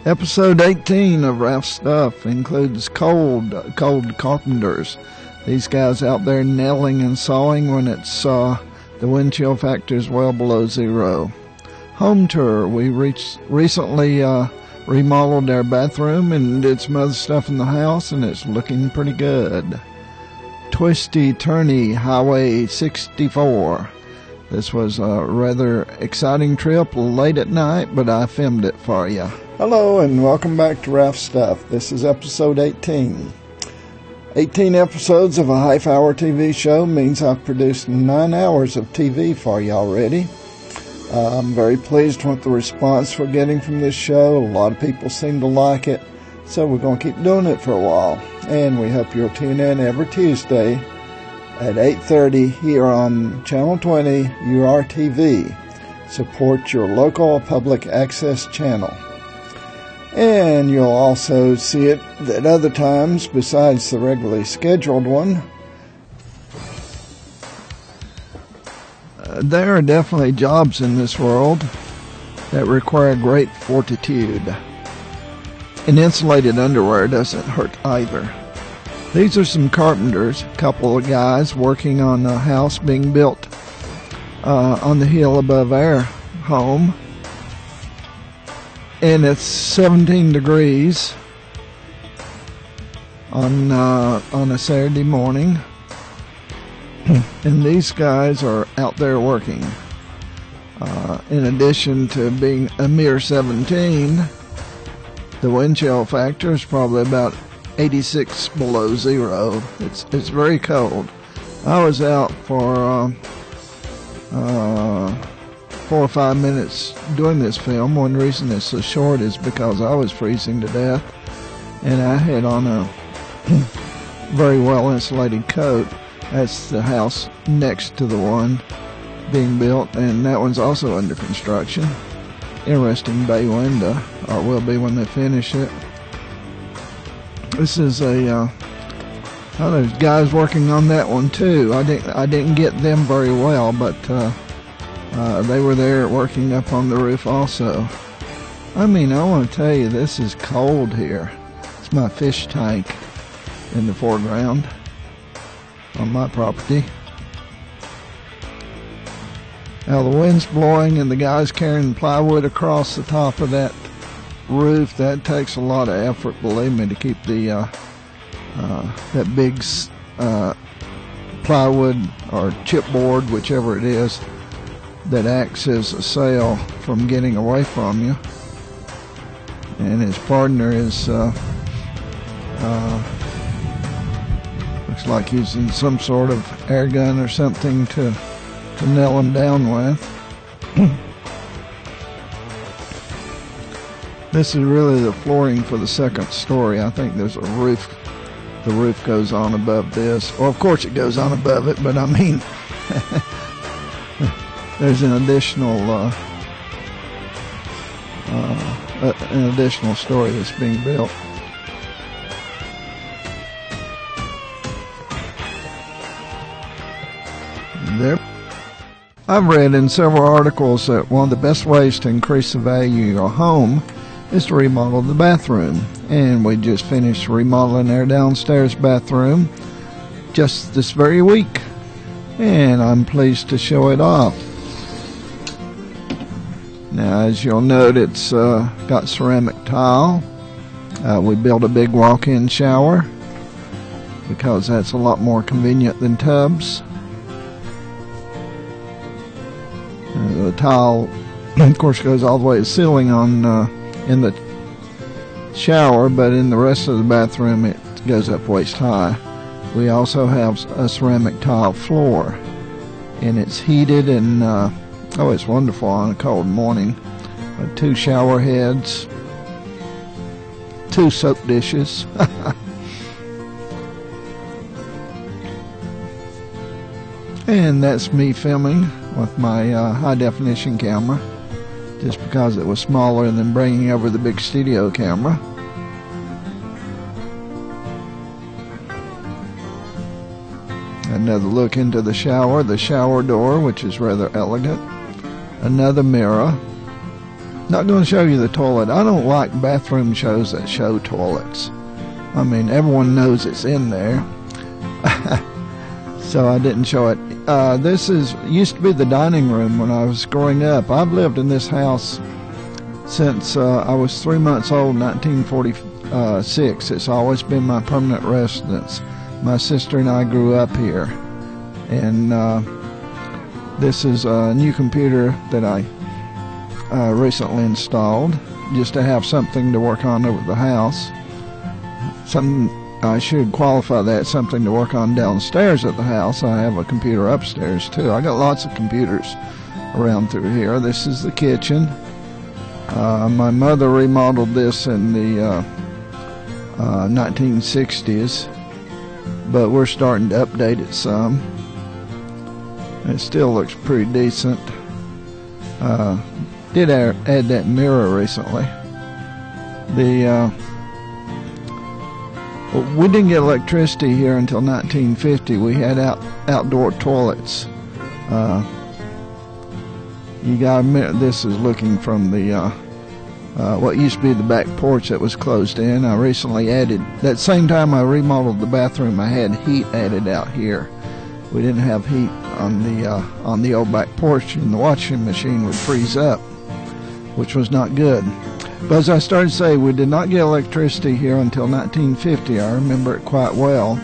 Episode 18 of Rough Stuff includes cold Carpenters. These guys out there nailing and sawing when it's the wind chill factor is well below zero. Home tour. We recently remodeled our bathroom and did some other stuff in the house, and it's looking pretty good. Twisty, Turny, Highway 64. This was a rather exciting trip late at night, but I filmed it for you. Hello and welcome back to Rough Stuff. This is episode 18. 18 episodes of a half-hour TV show means I've produced 9 hours of TV for you already. I'm very pleased with the response we're getting from this show. A lot of people seem to like it, so we're going to keep doing it for a while. And we hope you'll tune in every Tuesday at 8:30 here on Channel 20 URTV. Support your local public access channel. And you'll also see it at other times besides the regularly scheduled one. There are definitely jobs in this world that require great fortitude. And insulated underwear doesn't hurt either. These are some carpenters, a couple of guys working on a house being built on the hill above our home. And it's 17 degrees on a Saturday morning. And these guys are out there working. In addition to being a mere 17, the wind chill factor is probably about 86 below zero. It's very cold. I was out for 4 or 5 minutes doing this film. One reason it's so short is because I was freezing to death, and I had on a very well insulated coat. That's the house next to the one being built, and that one's also under construction. Interesting bay window, or it will be when they finish it. This is there's guys working on that one too. I didn't get them very well, but they were there working up on the roof also. I mean, I want to tell you, this is cold here. It's my fish tank in the foreground on my property. Now the wind's blowing and the guy's carrying plywood across the top of that roof. That takes a lot of effort, believe me, to keep the that big plywood or chipboard, whichever it is, that acts as a sail from getting away from you. And his partner is looks like he's in some sort of air gun or something to nail him down with. This is really the flooring for the second story. I think there's a roof. The roof goes on above this. Well, of course it goes on above it, but I mean, there's an additional story that's being built. There. I've read in several articles that one of the best ways to increase the value of your home is to remodel the bathroom. And we just finished remodeling our downstairs bathroom just this very week. And I'm pleased to show it off. Now, as you'll note, it's got ceramic tile. We built a big walk-in shower because that's a lot more convenient than tubs. The tile, of course, goes all the way to the ceiling in the shower, but in the rest of the bathroom it goes up waist high. We also have a ceramic tile floor, and it's heated, and it's wonderful on a cold morning. 2 shower heads, 2 soap dishes. And that's me filming with my high-definition camera, just because it was smaller than bringing over the big studio camera. Another look into the shower door, which is rather elegant. Another mirror. Not going to show you the toilet. I don't like bathroom shows that show toilets. I mean, everyone knows it's in there. So I didn't show it. This used to be the dining room when I was growing up. I've lived in this house since I was 3 months old, 1946. It's always been my permanent residence. My sister and I grew up here. And this is a new computer that I recently installed just to have something to work on over the house. I should qualify that, something to work on downstairs at the house. I have a computer upstairs too. I got lots of computers around through here. This is the kitchen. My mother remodeled this in the 1960s, but we're starting to update it some. It still looks pretty decent. Did add that mirror recently. We didn't get electricity here until 1950. We had outdoor toilets. You got to admit, this is looking from the what used to be the back porch that was closed in. I recently added, that same time I remodeled the bathroom, I had heat added out here. We didn't have heat on the old back porch, and the washing machine would freeze up, which was not good. But as I started to say, we did not get electricity here until 1950. I remember it quite well.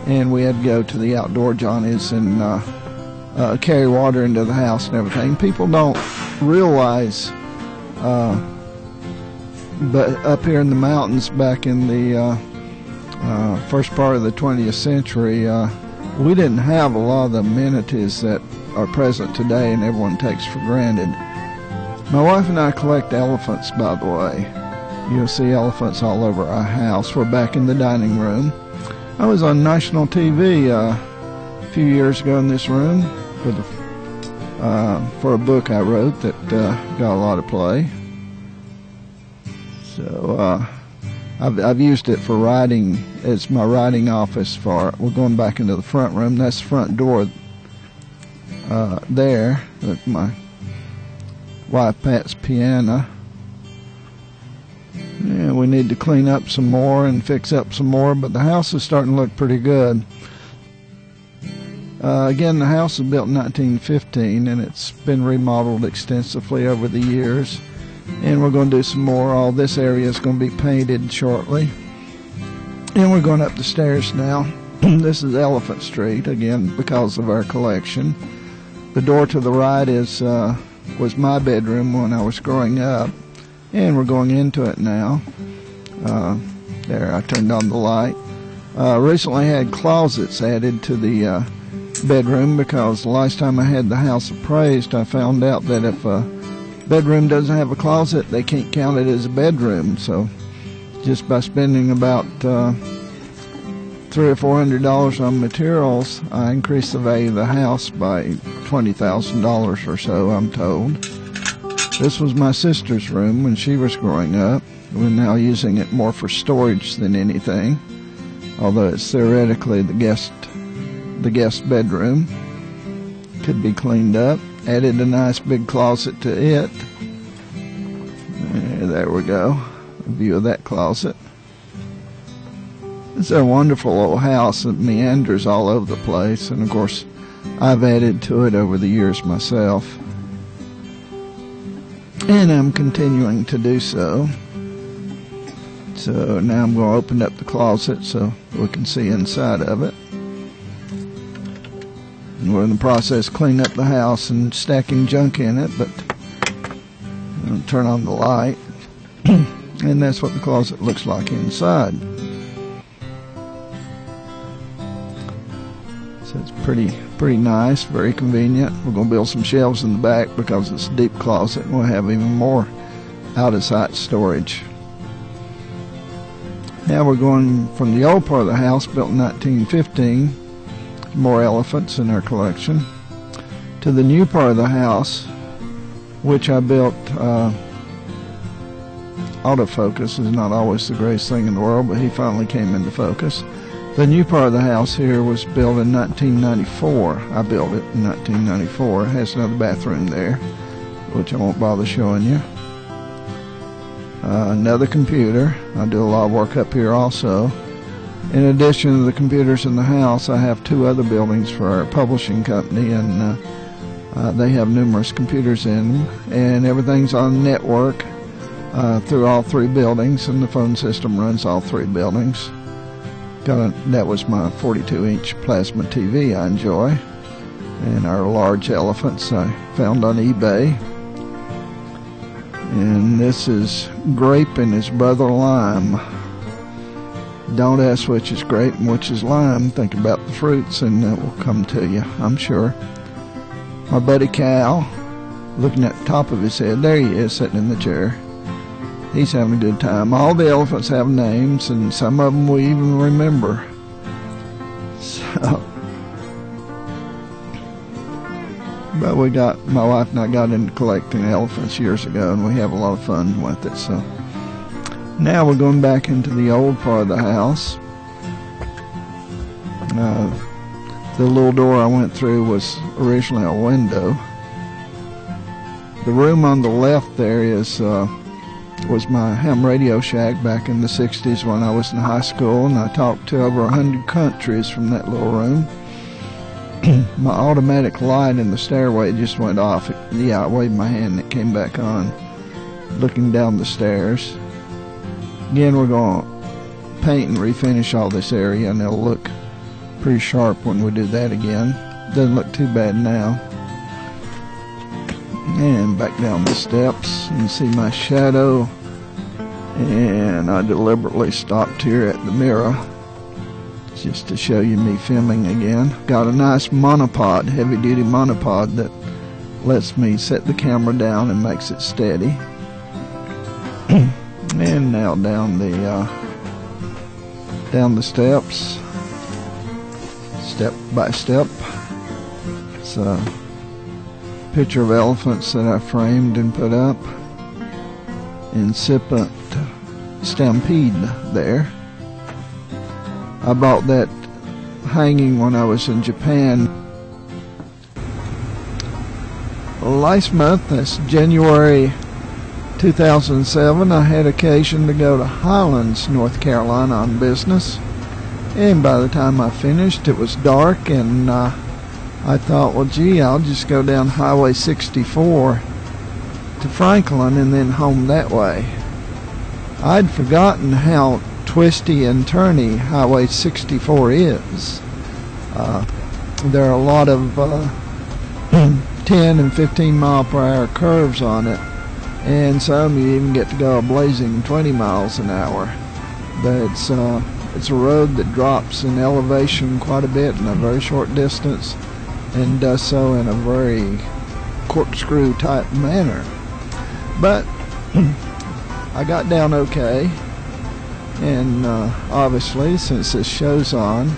And we had to go to the outdoor Johnnies and carry water into the house and everything. People don't realize, but up here in the mountains back in the first part of the 20th century, we didn't have a lot of the amenities that are present today and everyone takes for granted. My wife and I collect elephants, by the way. You'll see elephants all over our house. We're back in the dining room. I was on national TV a few years ago in this room for a book I wrote that got a lot of play. So I've used it for writing. It's my writing office for. We're going back into the front room. That's the front door there. That's my wife Pat's piano. Yeah, we need to clean up some more and fix up some more, but the house is starting to look pretty good. Again, the house was built in 1915, and it's been remodeled extensively over the years. And we're going to do some more. All this area is going to be painted shortly. And we're going up the stairs now. This is Elephant Street, again, because of our collection. The door to the right was my bedroom when I was growing up, and we're going into it now. There, I turned on the light. Recently had closets added to the bedroom, because the last time I had the house appraised, I found out that if a bedroom doesn't have a closet, they can't count it as a bedroom. So just by spending about $300 or $400 on materials, I increased the value of the house by $20,000 or so, I'm told. This was my sister's room when she was growing up. We're now using it more for storage than anything, although it's theoretically the guest bedroom. Could be cleaned up. Added a nice big closet to it. There we go. A view of that closet. It's a wonderful old house that meanders all over the place, and of course I've added to it over the years myself, and I'm continuing to do so. So now I'm going to open up the closet so we can see inside of it. And we're in the process of cleaning up the house and stacking junk in it, but I'll turn on the light. And that's what the closet looks like inside. So it's pretty nice, very convenient. We're going to build some shelves in the back because it's a deep closet, and we'll have even more out-of-sight storage. Now we're going from the old part of the house, built in 1915, more elephants in our collection, to the new part of the house, which I built. Autofocus is not always the greatest thing in the world, but he finally came into focus. The new part of the house here was built in 1994. I built it in 1994. It has another bathroom there, which I won't bother showing you. another computer. I do a lot of work up here also. In addition to the computers in the house, I have 2 other buildings for our publishing company, and they have numerous computers in them, and everything's on network through all 3 buildings, and the phone system runs all 3 buildings. That was my 42-inch plasma TV I enjoy, and our large elephants I found on eBay. And this is Grape and his brother Lime. Don't ask which is grape and which is lime. Think about the fruits and it will come to you, I'm sure. My buddy Cal, looking at the top of his head, there he is sitting in the chair. He's having a good time. All the elephants have names, and some of them we even remember. So, but my wife and I got into collecting elephants years ago, and we have a lot of fun with it. So now we're going back into the old part of the house. The little door I went through was originally a window. The room on the left there was my ham radio shack back in the 60s when I was in high school, and I talked to over 100 countries from that little room. My automatic light in the stairway just went off. I waved my hand and it came back on. Looking down the stairs. Again, we're going to paint and refinish all this area, and it'll look pretty sharp when we do that again. Doesn't look too bad now. And back down the steps, you can see my shadow, and I deliberately stopped here at the mirror just to show you me filming again. Got a nice monopod, heavy duty monopod, that lets me set the camera down and makes it steady. And now down the steps, step by step. It's a picture of elephants that I framed and put up. Incipient stampede there. I bought that hanging when I was in Japan. Last month, that's January 2007, I had occasion to go to Highlands, North Carolina on business. And by the time I finished, it was dark, and I thought, well, gee, I'll just go down Highway 64 to Franklin and then home that way. I'd forgotten how twisty and turny Highway 64 is. There are a lot of 10 and 15 mile per hour curves on it, and some you even get to go a blazing 20 miles an hour. But it's a road that drops in elevation quite a bit in a very short distance, and does so in a very corkscrew type manner. But I got down okay, and obviously, since this show's on,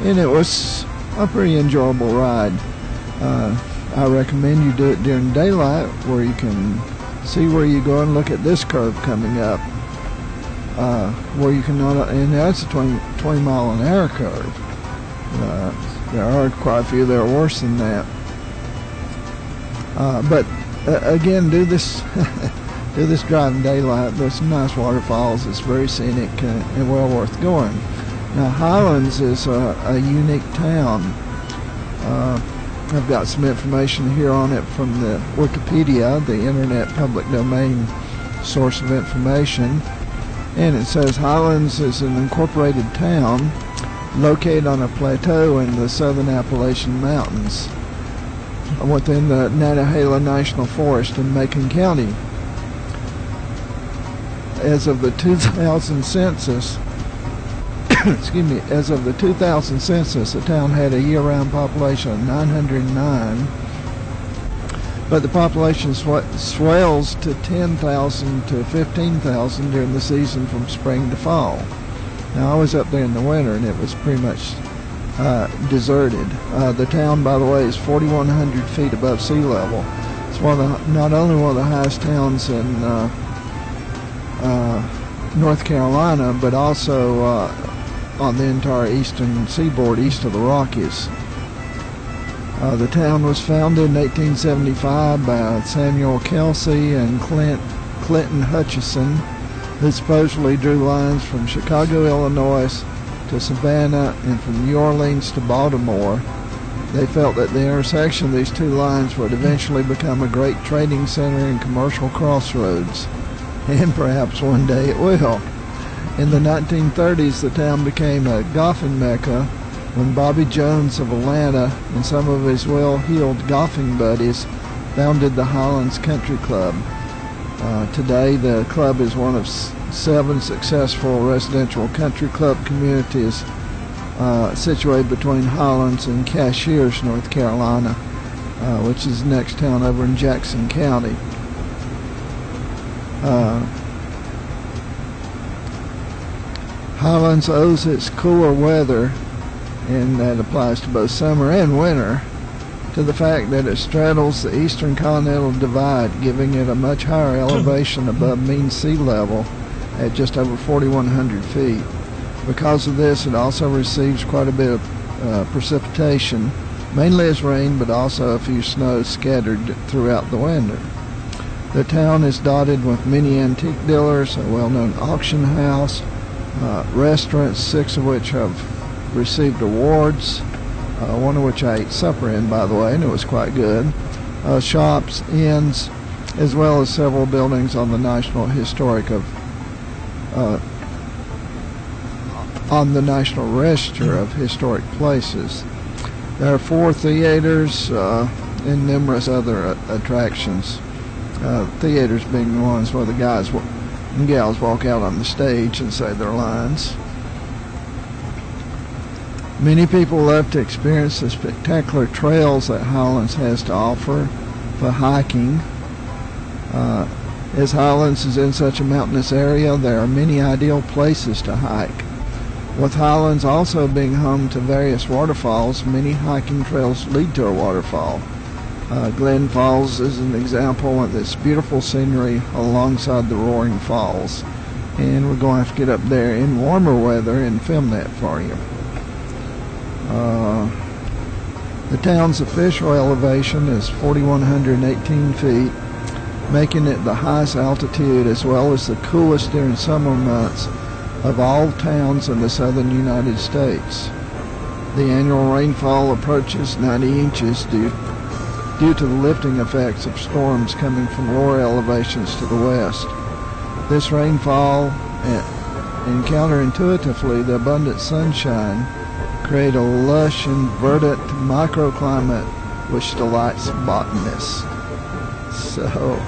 and it was a pretty enjoyable ride. I recommend you do it during daylight, where you can see where you go and look at this curve coming up, where you can not, and that's a 20 mile an hour curve. There are quite a few that are worse than that. But again, do this do this driving daylight. There's some nice waterfalls. It's very scenic and well worth going. Now, Highlands is a unique town. I've got some information here on it from the Wikipedia, the Internet Public Domain source of information. And it says Highlands is an incorporated town located on a plateau in the southern Appalachian Mountains within the Nantahala National Forest in Macon County. As of the 2000 census, as of the 2000 census, the town had a year-round population of 909, but the population swells to 10,000 to 15,000 during the season from spring to fall. Now, I was up there in the winter, and it was pretty much deserted. The town, by the way, is 4,100 feet above sea level. It's not only one of the highest towns in North Carolina, but also on the entire eastern seaboard east of the Rockies. The town was founded in 1875 by Samuel Kelsey and Clint Clinton Hutchison, who supposedly drew lines from Chicago, Illinois to Savannah and from New Orleans to Baltimore. They felt that the intersection of these two lines would eventually become a great trading center and commercial crossroads, and perhaps one day it will. In the 1930s, the town became a golfing mecca when Bobby Jones of Atlanta and some of his well-heeled golfing buddies founded the Highlands Country Club. Today, the club is one of 7 successful residential country club communities situated between Highlands and Cashiers, North Carolina, which is the next town over in Jackson County. Highlands owes its cooler weather, and that applies to both summer and winter, to the fact that it straddles the eastern continental divide, giving it a much higher elevation above mean sea level at just over 4,100 feet. Because of this, it also receives quite a bit of precipitation, mainly as rain, but also a few snows scattered throughout the winter. The town is dotted with many antique dealers, a well-known auction house, restaurants, 6 of which have received awards, one of which I ate supper in, by the way, and it was quite good, shops, inns, as well as several buildings on the National Register of Historic Places. There are 4 theaters and numerous other attractions. Theaters being the ones where the guys and gals walk out on the stage and say their lines. Many people love to experience the spectacular trails that Highlands has to offer for hiking. As Highlands is in such a mountainous area, there are many ideal places to hike. With Highlands also being home to various waterfalls, many hiking trails lead to a waterfall. Glen Falls is an example of this beautiful scenery alongside the roaring falls. And we're going to have to get up there in warmer weather and film that for you. The town's official elevation is 4,118 feet, making it the highest altitude as well as the coolest during summer months of all towns in the southern United States. The annual rainfall approaches 90 inches due to the lifting effects of storms coming from lower elevations to the west. This rainfall and counterintuitively the abundant sunshine create a lush and verdant microclimate which delights botanists. So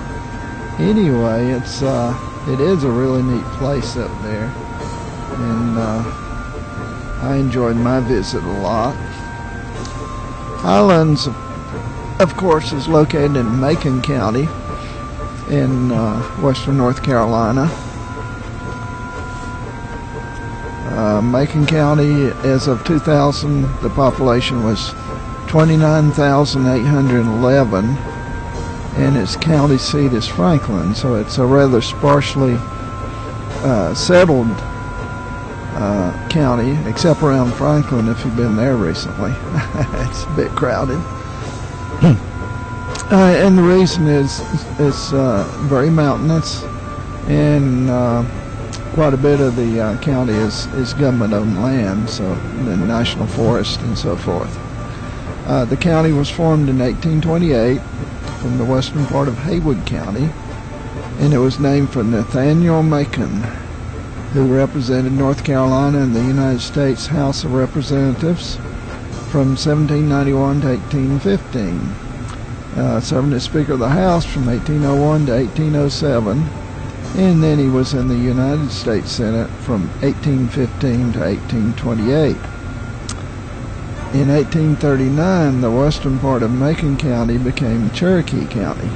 anyway, it is a really neat place up there, and I enjoyed my visit a lot. Highlands, of course, is located in Macon County in western North Carolina. Macon County, as of 2000, the population was 29,811, and its county seat is Franklin, so it's a rather sparsely settled county, except around Franklin if you've been there recently. It's a bit crowded. And the reason is it's very mountainous, and quite a bit of the county is government-owned land, so the national forest and so forth. The county was formed in 1828 from the western part of Haywood County, and it was named for Nathaniel Macon, who represented North Carolina in the United States House of Representatives from 1791 to 1815. Serving as Speaker of the House from 1801 to 1807, and then he was in the United States Senate from 1815 to 1828. In 1839, the western part of Macon County became Cherokee County.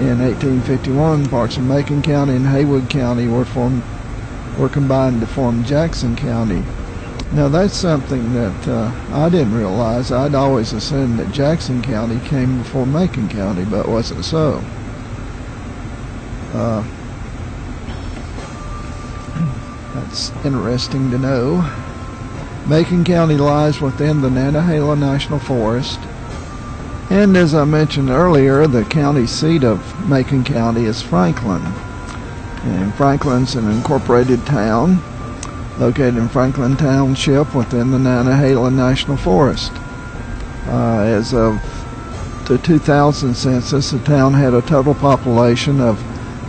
In 1851, parts of Macon County and Haywood County were combined to form Jackson County. Now that's something that I didn't realize. I'd always assumed that Jackson County came before Macon County, but it wasn't so. That's interesting to know. Macon County lies within the Nantahala National Forest, And as I mentioned earlier, the county seat of Macon County is Franklin. And Franklin's an incorporated town located in Franklin Township within the Nantahala National Forest. As of the 2000 census, the town had a total population of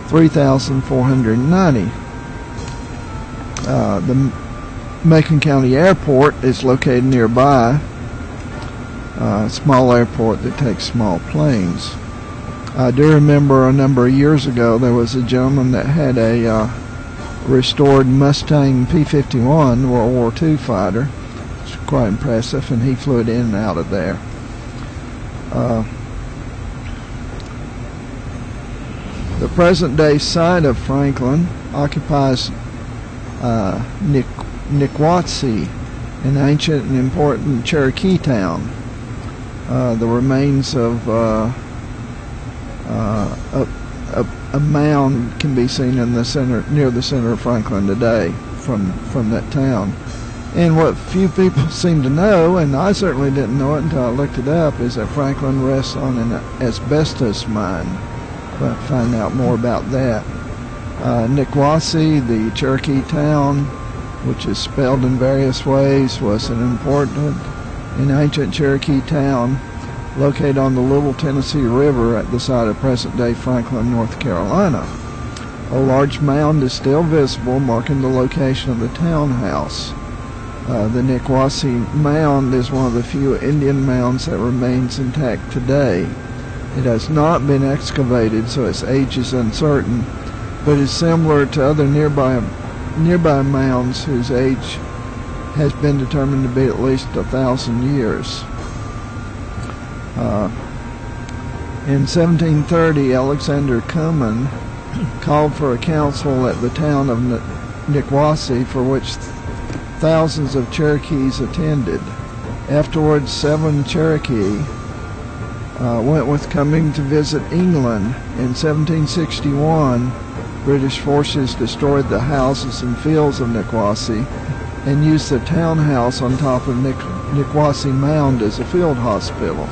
3,490. The Macon County Airport is located nearby, a small airport that takes small planes. I do remember a number of years ago there was a gentleman that had a restored Mustang P-51 World War II fighter. It's quite impressive, and he flew it in and out of there. The present-day site of Franklin occupies Niquotsee, an ancient and important Cherokee town. The remains of a mound can be seen in the center, near the center of Franklin today, from that town. And what few people seem to know, and I certainly didn't know it until I looked it up, is that Franklin rests on an asbestos mine. But find out more about that. Niquotsee, the Cherokee town, which is spelled in various ways, was an important and ancient Cherokee town located on the Little Tennessee River at the site of present-day Franklin, North Carolina. A large mound is still visible, marking the location of the townhouse. The Niquotsee Mound is one of the few Indian mounds that remains intact today. It has not been excavated, so its age is uncertain, but is similar to other nearby mounds whose age has been determined to be at least 1,000 years. In 1730, Alexander Cummin called for a council at the town of Niquotsee, for which thousands of Cherokees attended. Afterwards, 7 Cherokee went with Cumming to visit England. In 1761, British forces destroyed the houses and fields of Niquotsee and used the townhouse on top of Niquotsee Mound as a field hospital.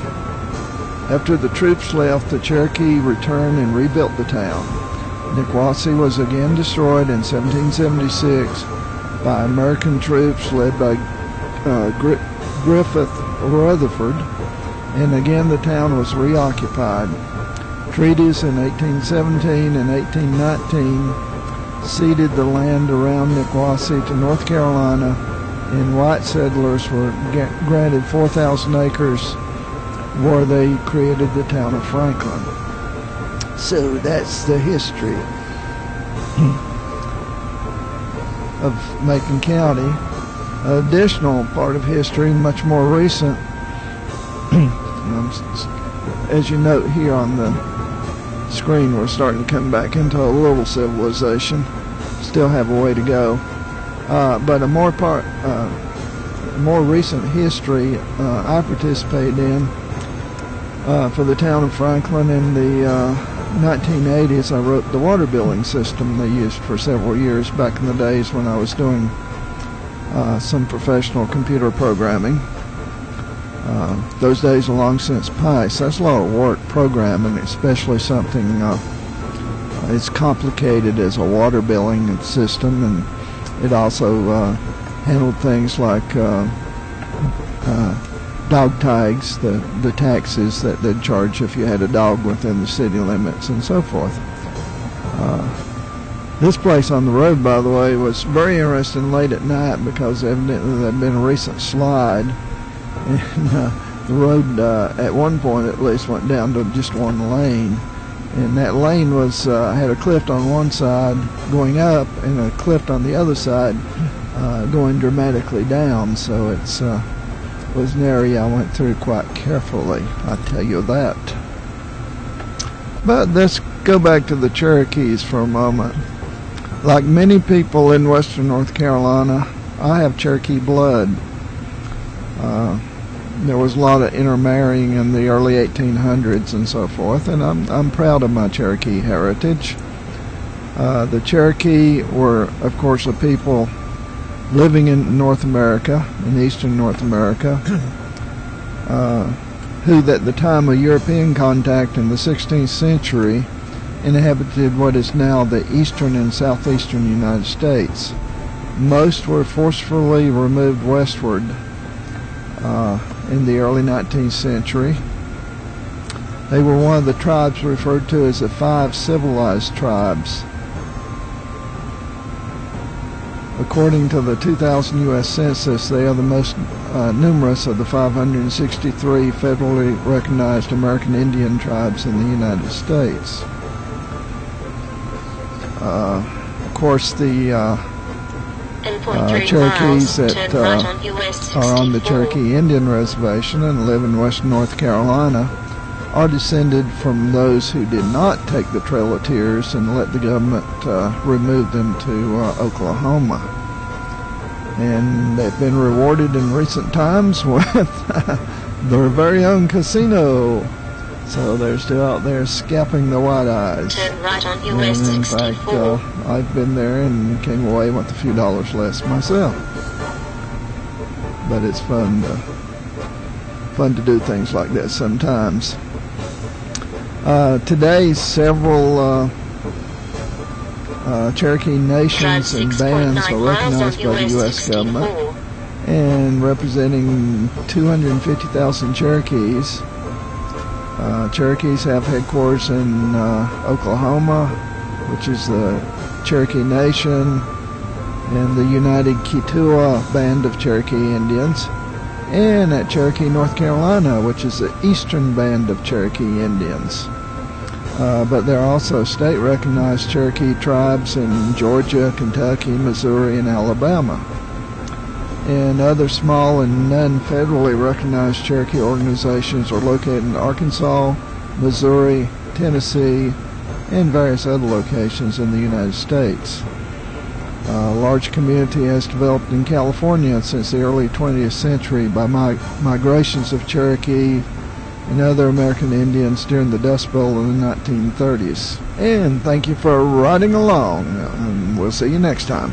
After the troops left, the Cherokee returned and rebuilt the town. Niquotsee was again destroyed in 1776 by American troops led by Griffith Rutherford, and again the town was reoccupied. Treaties in 1817 and 1819 ceded the land around Niquotsee to North Carolina, and white settlers were granted 4,000 acres where they created the town of Franklin. So that's the history of Macon County. An additional part of history, much more recent, as you note here on the screen, we're starting to come back into a little civilization. Still have a way to go, but a more recent history I participated in for the town of Franklin in the 1980s. I wrote the water billing system they used for several years back in the days when I was doing some professional computer programming. Those days are long since passed. That's a lot of work programming, especially something as complicated as a water billing system, and it also handled things like dog tags, the taxes that they'd charge if you had a dog within the city limits, and so forth. This place on the road, by the way, was very interesting late at night because evidently there had been a recent slide, and the road at one point at least went down to just one lane, and that lane was had a cliff on one side going up and a cliff on the other side going dramatically down, so it's was an area I went through quite carefully, I tell you that. But let's go back to the Cherokees for a moment. Like many people in western North Carolina, I have Cherokee blood. There was a lot of intermarrying in the early 1800s and so forth, and I'm proud of my Cherokee heritage. The Cherokee were, of course, a people living in North America, in eastern North America, who at the time of European contact in the 16th century inhabited what is now the eastern and southeastern United States. Most were forcefully removed westward in the early 19th century. They were one of the tribes referred to as the 5 civilized tribes. According to the 2000 U.S. Census, they are the most numerous of the 563 federally recognized American Indian tribes in the United States. Of course, the Cherokees that are on the Cherokee Indian Reservation and live in western North Carolina are descended from those who did not take the Trail of Tears and let the government remove them to Oklahoma. And they've been rewarded in recent times with their very own casino. So they're still out there scalping the white eyes. Turn right on US and in 64. fact, I've been there and came away with a few dollars less myself. But it's fun to do things like this sometimes. Today, several Cherokee nations and bands are recognized by the U.S. government, and representing 250,000 Cherokees. Cherokees have headquarters in Oklahoma, which is the Cherokee Nation, and the United Keetoowah Band of Cherokee Indians, and at Cherokee, North Carolina, which is the Eastern Band of Cherokee Indians. But there are also state-recognized Cherokee tribes in Georgia, Kentucky, Missouri, and Alabama. And other small and non-federally recognized Cherokee organizations are located in Arkansas, Missouri, Tennessee, and various other locations in the United States. A large community has developed in California since the early 20th century by migrations of Cherokee and other American Indians during the Dust Bowl in the 1930s. And thank you for riding along, and we'll see you next time.